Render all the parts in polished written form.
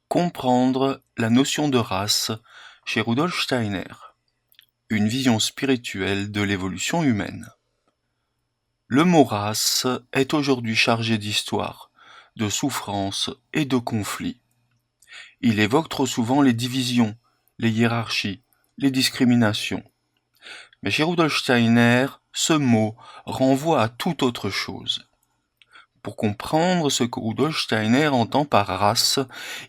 Comprendre la notion de race chez Rudolf Steiner. Une vision spirituelle de l'évolution humaine. Le mot race est aujourd'hui chargé d'histoire, de souffrance et de conflits. Il évoque trop souvent les divisions, les hiérarchies, les discriminations. Mais chez Rudolf Steiner, ce mot renvoie à toute autre chose. Pour comprendre ce que Rudolf Steiner entend par race,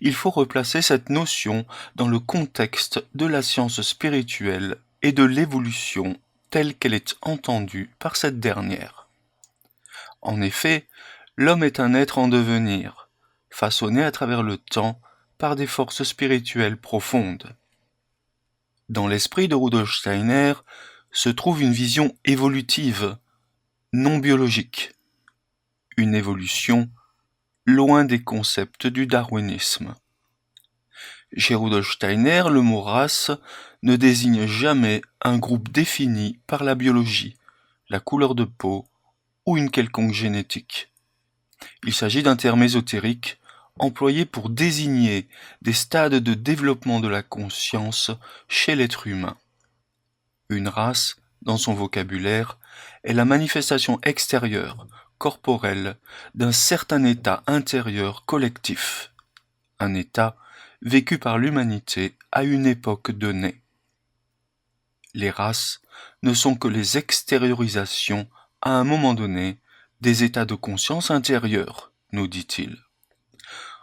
il faut replacer cette notion dans le contexte de la science spirituelle et de l'évolution telle qu'elle est entendue par cette dernière. En effet, l'homme est un être en devenir, façonné à travers le temps par des forces spirituelles profondes. Dans l'esprit de Rudolf Steiner se trouve une vision évolutive, non biologique. Une évolution loin des concepts du darwinisme. Chez Rudolf Steiner, le mot race ne désigne jamais un groupe défini par la biologie, la couleur de peau ou une quelconque génétique. Il s'agit d'un terme ésotérique employé pour désigner des stades de développement de la conscience chez l'être humain. Une race, dans son vocabulaire, est la manifestation extérieure, corporelle, d'un certain état intérieur collectif. Un état vécu par l'humanité à une époque donnée. Les races ne sont que les extériorisations, à un moment donné, des états de conscience intérieurs, nous dit-il.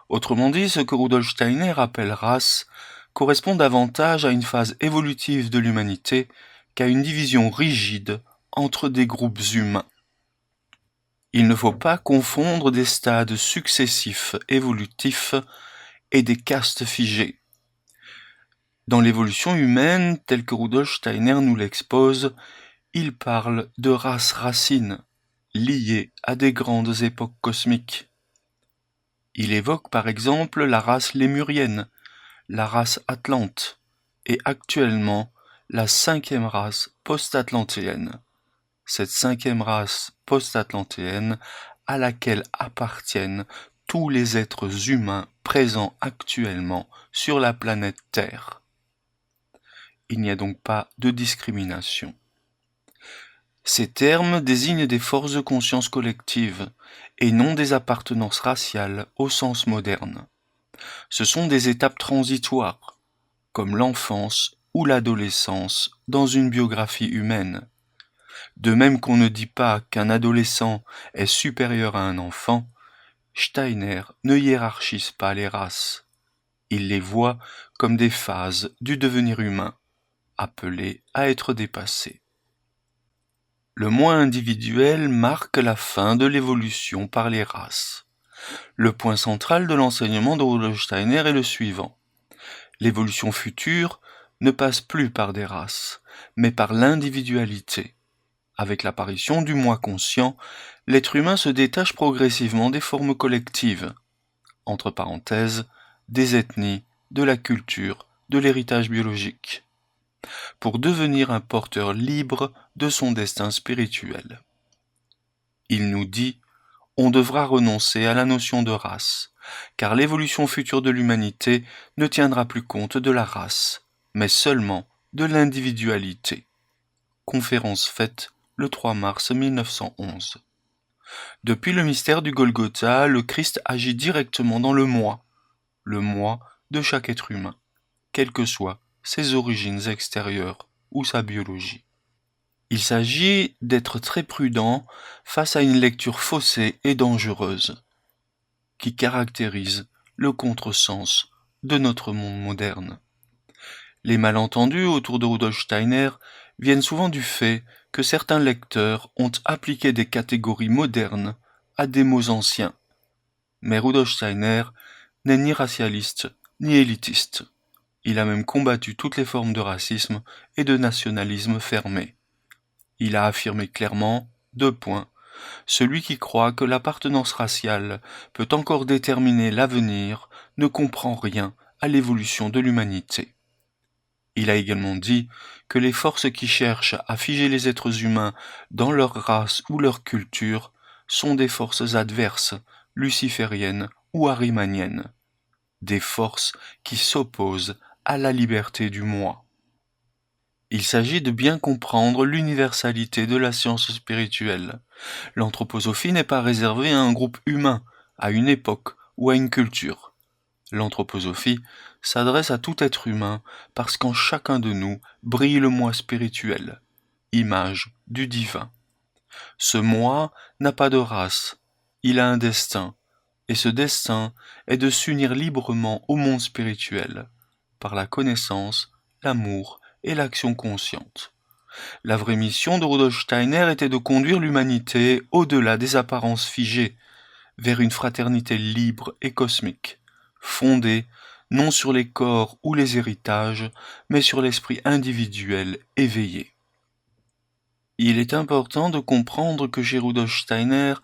Autrement dit, ce que Rudolf Steiner appelle race correspond davantage à une phase évolutive de l'humanité qu'à une division rigide entre des groupes humains. Il ne faut pas confondre des stades successifs évolutifs et des castes figées. Dans l'évolution humaine, telle que Rudolf Steiner nous l'expose, il parle de races-racines, liées à des grandes époques cosmiques. Il évoque par exemple la race lémurienne, la race atlante, et actuellement la 5e race post-atlantéenne. Cette 5e race post-atlantéenne à laquelle appartiennent tous les êtres humains présents actuellement sur la planète Terre. Il n'y a donc pas de discrimination. Ces termes désignent des forces de conscience collective et non des appartenances raciales au sens moderne. Ce sont des étapes transitoires, comme l'enfance ou l'adolescence dans une biographie humaine. De même qu'on ne dit pas qu'un adolescent est supérieur à un enfant, Steiner ne hiérarchise pas les races. Il les voit comme des phases du devenir humain, appelées à être dépassées. Le moi individuel marque la fin de l'évolution par les races. Le point central de l'enseignement de Rudolf Steiner est le suivant. L'évolution future ne passe plus par des races, mais par l'individualité. Avec l'apparition du moi conscient, l'être humain se détache progressivement des formes collectives, entre parenthèses, des ethnies, de la culture, de l'héritage biologique, pour devenir un porteur libre de son destin spirituel. Il nous dit, on devra renoncer à la notion de race, car l'évolution future de l'humanité ne tiendra plus compte de la race, mais seulement de l'individualité. Conférence faite le 3 mars 1911. Depuis le mystère du Golgotha, le Christ agit directement dans le moi de chaque être humain, quelles que soient ses origines extérieures ou sa biologie. Il s'agit d'être très prudent face à une lecture faussée et dangereuse, qui caractérise le contresens de notre monde moderne. Les malentendus autour de Rudolf Steiner viennent souvent du fait que certains lecteurs ont appliqué des catégories modernes à des mots anciens. Mais Rudolf Steiner n'est ni racialiste ni élitiste. Il a même combattu toutes les formes de racisme et de nationalisme fermé. Il a affirmé clairement, 2 points, celui qui croit que l'appartenance raciale peut encore déterminer l'avenir ne comprend rien à l'évolution de l'humanité. Il a également dit que les forces qui cherchent à figer les êtres humains dans leur race ou leur culture sont des forces adverses, lucifériennes ou arimaniennes. des forces qui s'opposent à la liberté du moi. Il s'agit de bien comprendre l'universalité de la science spirituelle. L'anthroposophie n'est pas réservée à un groupe humain, à une époque ou à une culture. L'anthroposophie s'adresse à tout être humain parce qu'en chacun de nous brille le moi spirituel, image du divin. Ce moi n'a pas de race, il a un destin, et ce destin est de s'unir librement au monde spirituel, par la connaissance, l'amour et l'action consciente. La vraie mission de Rudolf Steiner était de conduire l'humanité au-delà des apparences figées, vers une fraternité libre et cosmique, fondée non sur les corps ou les héritages, mais sur l'esprit individuel éveillé. Il est important de comprendre que chez Rudolf Steiner,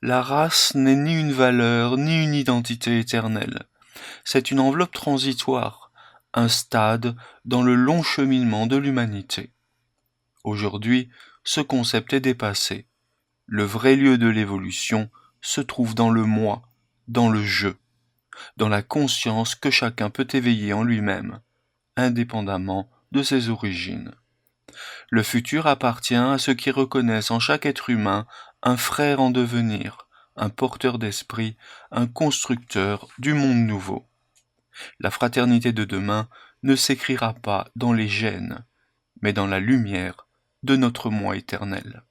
la race n'est ni une valeur ni une identité éternelle. C'est une enveloppe transitoire, un stade dans le long cheminement de l'humanité. Aujourd'hui, ce concept est dépassé. Le vrai lieu de l'évolution se trouve dans le moi, dans le je, dans la conscience que chacun peut éveiller en lui-même, indépendamment de ses origines. Le futur appartient à ceux qui reconnaissent en chaque être humain un frère en devenir, un porteur d'esprit, un constructeur du monde nouveau. La fraternité de demain ne s'écrira pas dans les gènes, mais dans la lumière de notre moi éternel.